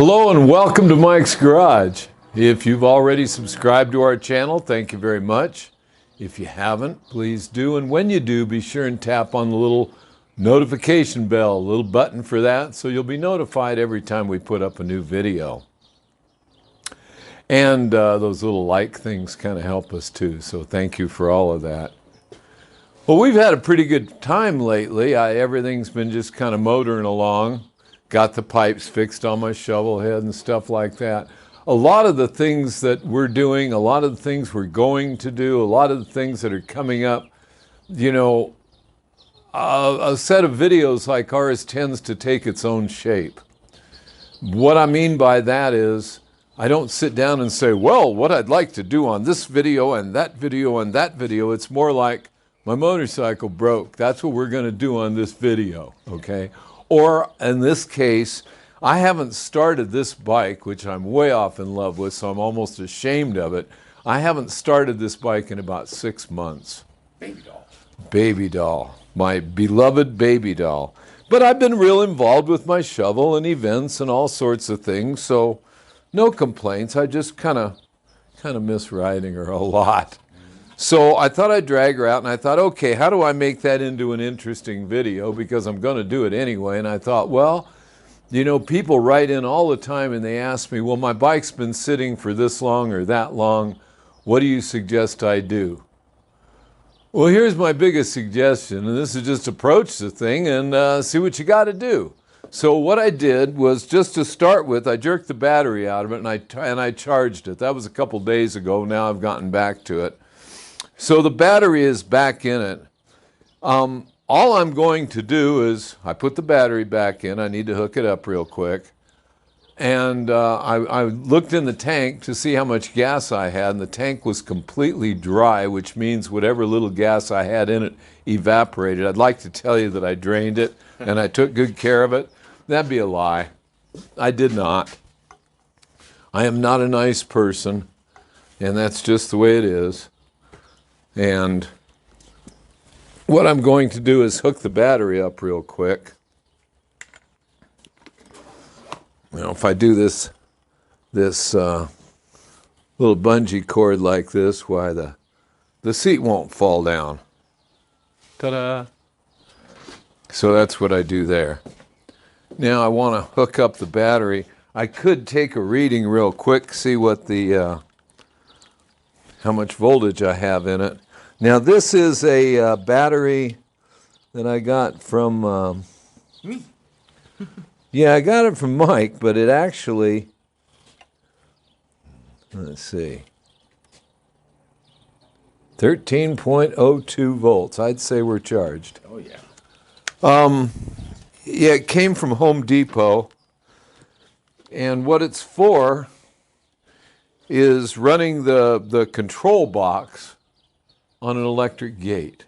Hello and welcome to Mike's Garage. If you've already subscribed to our channel, thank you very much. If you haven't, please do. And when you do, be sure and tap on the little notification bell, a little button for that, so you'll be notified every time we put up a new video. And those little like things kind of help us too, so thank you for all of that. Well, we've had a pretty good time lately. Everything's been just kind of motoring along. Got the pipes fixed on my shovel head and stuff like that. A lot of the things that we're doing, a lot of the things we're going to do, a lot of the things that are coming up, you know, a set of videos like ours tends to take its own shape. What I mean by that is, I don't sit down and say, well, what I'd like to do on this video and that video and that video. It's more like, my motorcycle broke. That's what we're going to do on this video, okay? Or in this case, I haven't started this bike, which I'm way off in love with, so I'm almost ashamed of it. I haven't started this bike in about 6 months. Baby doll. Baby doll. My beloved baby doll. But I've been real involved with my shovel and events and all sorts of things, so no complaints. I just kind of miss riding her a lot. So I thought I'd drag her out, and I thought, okay, how do I make that into an interesting video? Because I'm going to do it anyway. And I thought, well, you know, people write in all the time and they ask me, well, my bike's been sitting for this long or that long. What do you suggest I do? Well, here's my biggest suggestion, and this is just approach the thing and see what you got to do. So what I did was, just to start with, I jerked the battery out of it and I charged it. That was a couple days ago. Now I've gotten back to it. So the battery is back in it. All I'm going to do is, I put the battery back in. I need to hook it up real quick. And I looked in the tank to see how much gas I had, and the tank was completely dry, which means whatever little gas I had in it evaporated. I'd like to tell you that I drained it and I took good care of it. That'd be a lie. I did not. I am not a nice person, and that's just the way it is. And what I'm going to do is hook the battery up real quick. Now, if I do this little bungee cord like this, why the seat won't fall down. Ta-da! So that's what I do there. Now I want to hook up the battery. I could take a reading real quick, see what how much voltage I have in it. Now this is a battery that I got from Me. yeah, I got it from Mike, but it actually, let's see, 13.02 volts. I'd say we're charged. Oh yeah. Yeah, it came from Home Depot, and what it's for is running the control box on an electric gate.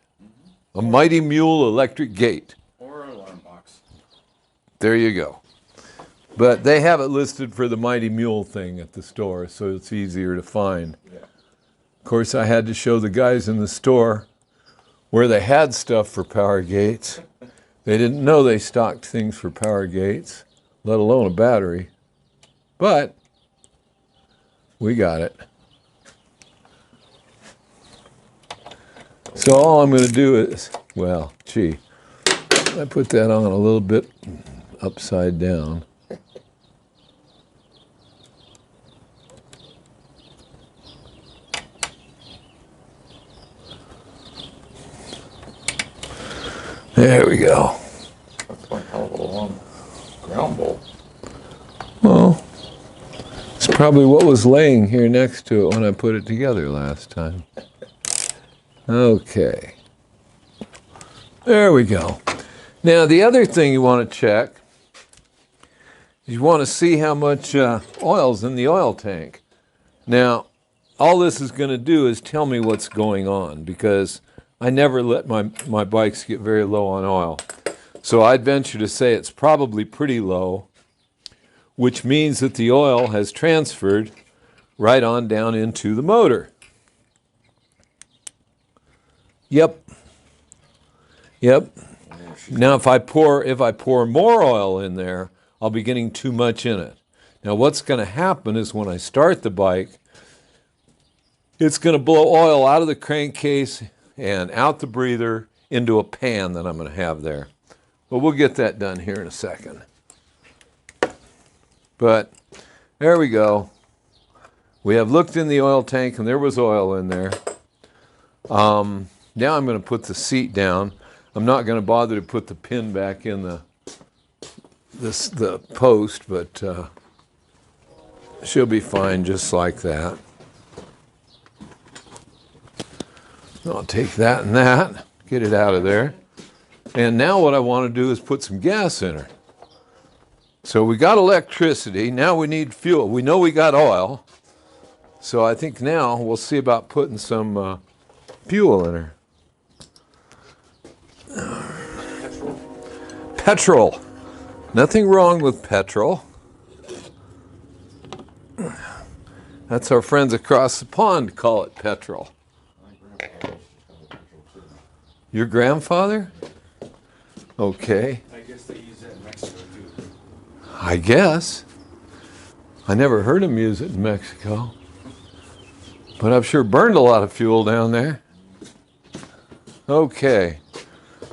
A Mighty Mule electric gate. Or an alarm box. There you go. But they have it listed for the Mighty Mule thing at the store, so it's easier to find. Yeah. Of course, I had to show the guys in the store where they had stuff for power gates. They didn't know they stocked things for power gates, let alone a battery. But we got it. So all I'm going to do is, well, gee, I put that on a little bit upside down. There we go. That's one hell of a long ground bolt. Well, it's probably what was laying here next to it when I put it together last time. Okay. There we go. Now, the other thing you want to check is you want to see how much oil's in the oil tank. Now, all this is going to do is tell me what's going on, because I never let my bikes get very low on oil. So I'd venture to say it's probably pretty low, which means that the oil has transferred right on down into the motor. Yep. Now if I pour more oil in there, I'll be getting too much in it. Now what's going to happen is when I start the bike, it's going to blow oil out of the crankcase and out the breather into a pan that I'm going to have there. But we'll get that done here in a second. But there we go. We have looked in the oil tank and there was oil in there. Now I'm going to put the seat down. I'm not going to bother to put the pin back in the post, but she'll be fine just like that. I'll take that and that, get it out of there. And now what I want to do is put some gas in her. So we got electricity, now we need fuel. We know we got oil. So I think now we'll see about putting some fuel in her. Petrol. Nothing wrong with petrol. That's our friends across the pond call it petrol. Your grandfather? Okay. I guess they use that in Mexico too. I guess. I never heard him use it in Mexico. But I've sure burned a lot of fuel down there. Okay.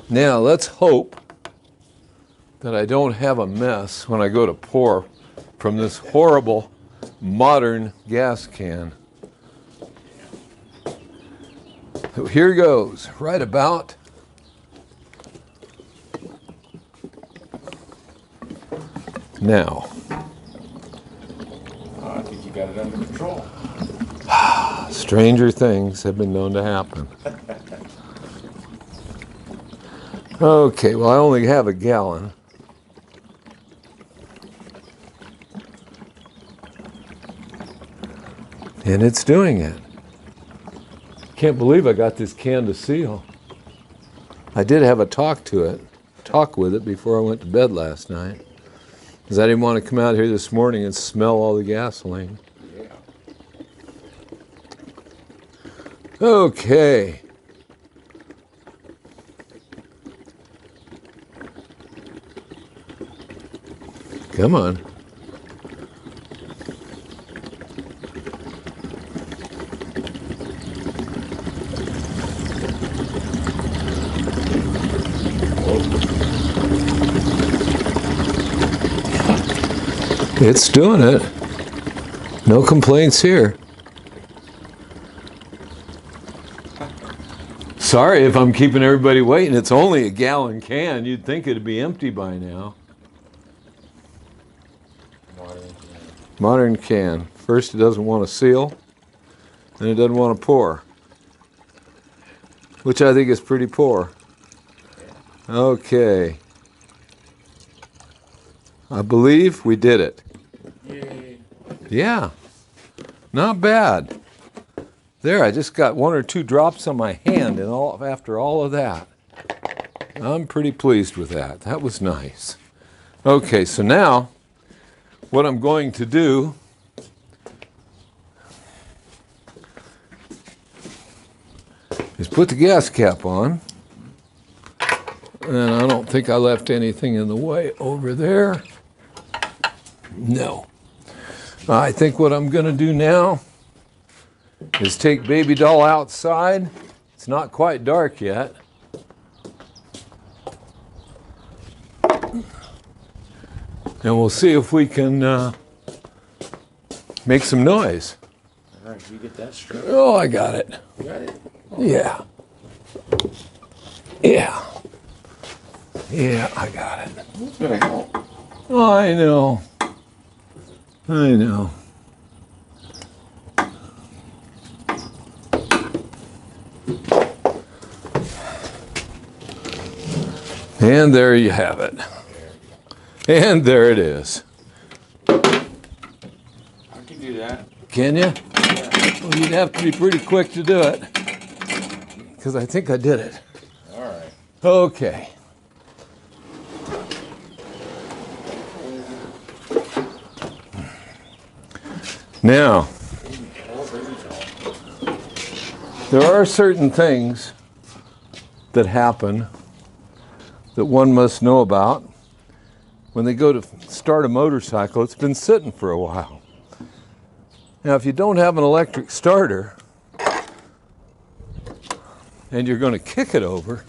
Now let's hope that I don't have a mess when I go to pour from this horrible modern gas can. So here goes, right about. Now. I think you got it under control. Stranger things have been known to happen. Okay, well I only have a gallon. And it's doing it. Can't believe I got this can to seal. I did have a talk with it before I went to bed last night. Because I didn't want to come out here this morning and smell all the gasoline. Yeah. Okay. Come on. It's doing it. No complaints here. Sorry if I'm keeping everybody waiting. It's only a gallon can. You'd think it'd be empty by now. Modern can. First it doesn't want to seal, then it doesn't want to pour. Which I think is pretty poor. Okay. I believe we did it. Yay. Yeah, not bad. There, I just got 1 or 2 drops on my hand, and after all of that, I'm pretty pleased with that. That was nice. Okay, so now, what I'm going to do is put the gas cap on. And I don't think I left anything in the way over there. No. I think what I'm going to do now is take baby doll outside. It's not quite dark yet. And we'll see if we can make some noise. All right, you get that straight. Oh, I got it. You got it? Yeah. Yeah. Yeah, I got it. That's gonna help. Oh, I know. I know. And there you have it. And there it is. I can do that. Can you? Yeah. Well, you'd have to be pretty quick to do it. Because I think I did it. All right. Okay. Now, there are certain things that happen that one must know about when they go to start a motorcycle, it's been sitting for a while. Now, if you don't have an electric starter and you're going to kick it over,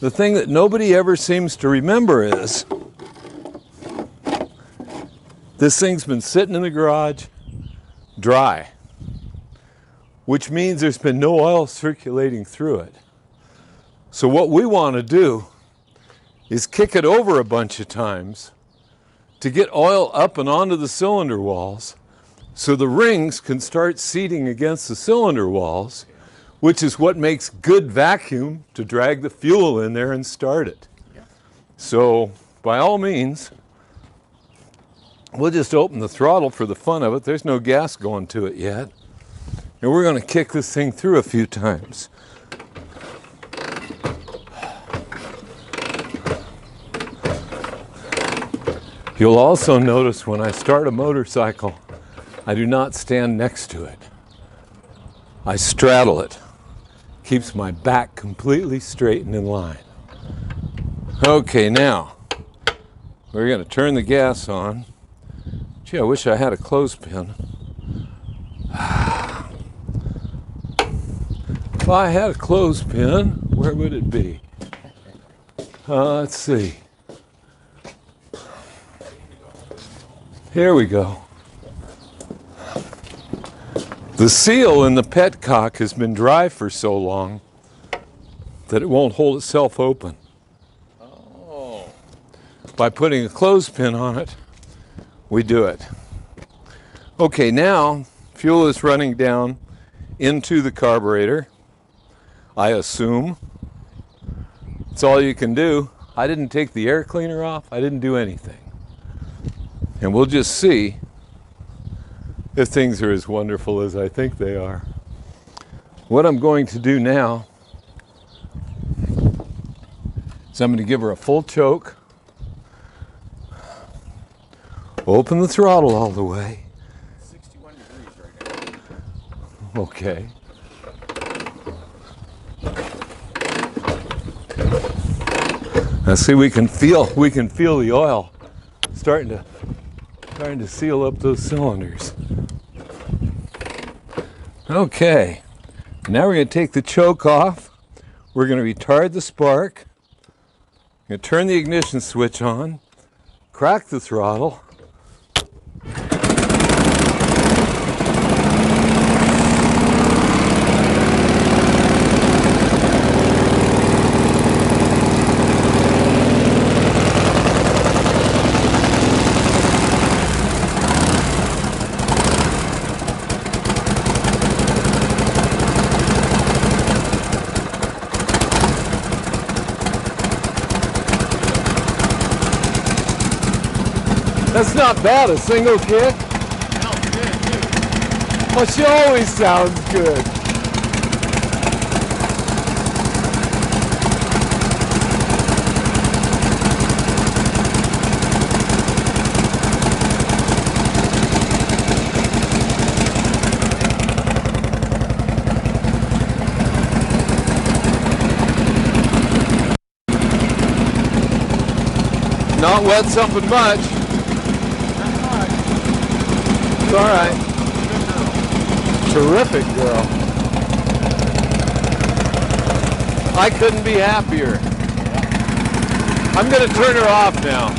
the thing that nobody ever seems to remember is this thing's been sitting in the garage dry, which means there's been no oil circulating through it. So what we want to do is kick it over a bunch of times to get oil up and onto the cylinder walls so the rings can start seating against the cylinder walls, which is what makes good vacuum to drag the fuel in there and start it. So by all means, we'll just open the throttle for the fun of it. There's no gas going to it yet. And we're going to kick this thing through a few times. You'll also notice when I start a motorcycle, I do not stand next to it. I straddle it. Keeps my back completely straight and in line. Okay, now we're going to turn the gas on. Gee, I wish I had a clothespin. If I had a clothespin, where would it be? Let's see. Here we go. The seal in the petcock has been dry for so long that it won't hold itself open. Oh. By putting a clothespin on it, we do it. Okay, now fuel is running down into the carburetor, I assume. It's all you can do. I didn't take the air cleaner off. I didn't do anything. And we'll just see if things are as wonderful as I think they are. What I'm going to do now is I'm going to give her a full choke, open the throttle all the way. 61 degrees right now. Okay. Now see, we can feel the oil starting to seal up those cylinders. Okay, now we're going to take the choke off. We're going to retard the spark. We're going to turn the ignition switch on, crack the throttle. That's not bad, a single kick. Sounds good, too. Well, she always sounds good. Not wet something much. It's all right. Terrific girl. I couldn't be happier. I'm going to turn her off now.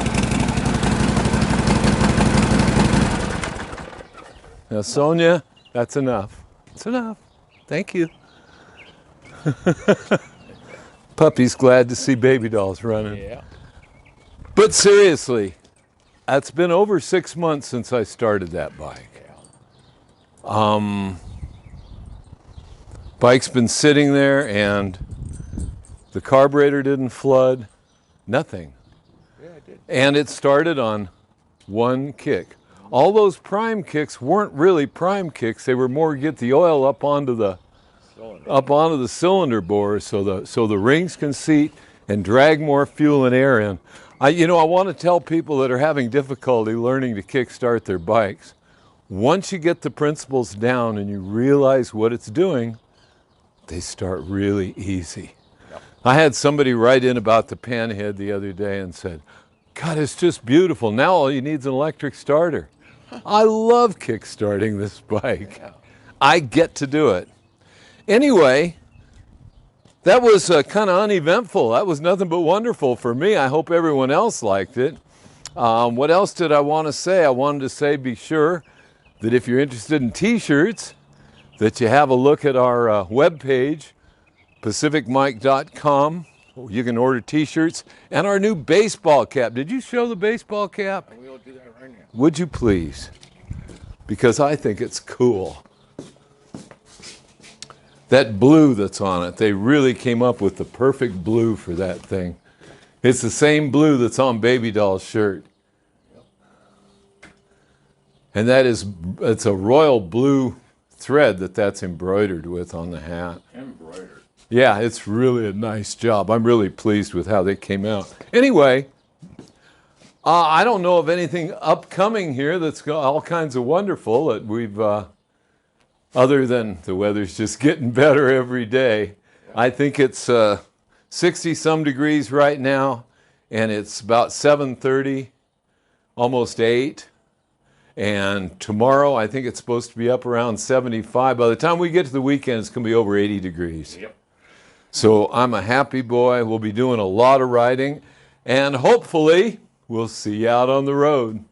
Now, Sonia, that's enough. It's enough. Thank you. Puppy's glad to see baby dolls running. Yeah. But seriously, it's been over 6 months since I started that bike. Bike's been sitting there and the carburetor didn't flood, nothing. Yeah, I did. And it started on one kick. All those prime kicks weren't really prime kicks. They were more get the oil up onto the cylinder bore so the rings can seat and drag more fuel and air in. I want to tell people that are having difficulty learning to kickstart their bikes, once you get the principles down and you realize what it's doing, they start really easy. Yep. I had somebody write in about the Panhead the other day and said, God, it's just beautiful. Now all you need is an electric starter. I love kick-starting this bike. I get to do it. Anyway, that was kind of uneventful. That was nothing but wonderful for me. I hope everyone else liked it. What else did I want to say? I wanted to say be sure that if you're interested in t-shirts, that you have a look at our webpage, pacificmike.com. You can order t-shirts and our new baseball cap. Did you show the baseball cap? We'll do that right now. Would you please? Because I think it's cool. That blue that's on it, they really came up with the perfect blue for that thing. It's the same blue that's on Baby Doll's shirt. And it's a royal blue thread that's embroidered with on the hat. Embroidered. Yeah, it's really a nice job. I'm really pleased with how they came out. Anyway, I don't know of anything upcoming here that's got all kinds of wonderful that we've, other than the weather's just getting better every day. I think it's 60-some degrees right now, and it's about 7:30, almost 8. And tomorrow, I think it's supposed to be up around 75. By the time we get to the weekend, it's going to be over 80 degrees. Yep. So I'm a happy boy. We'll be doing a lot of riding, and hopefully we'll see you out on the road.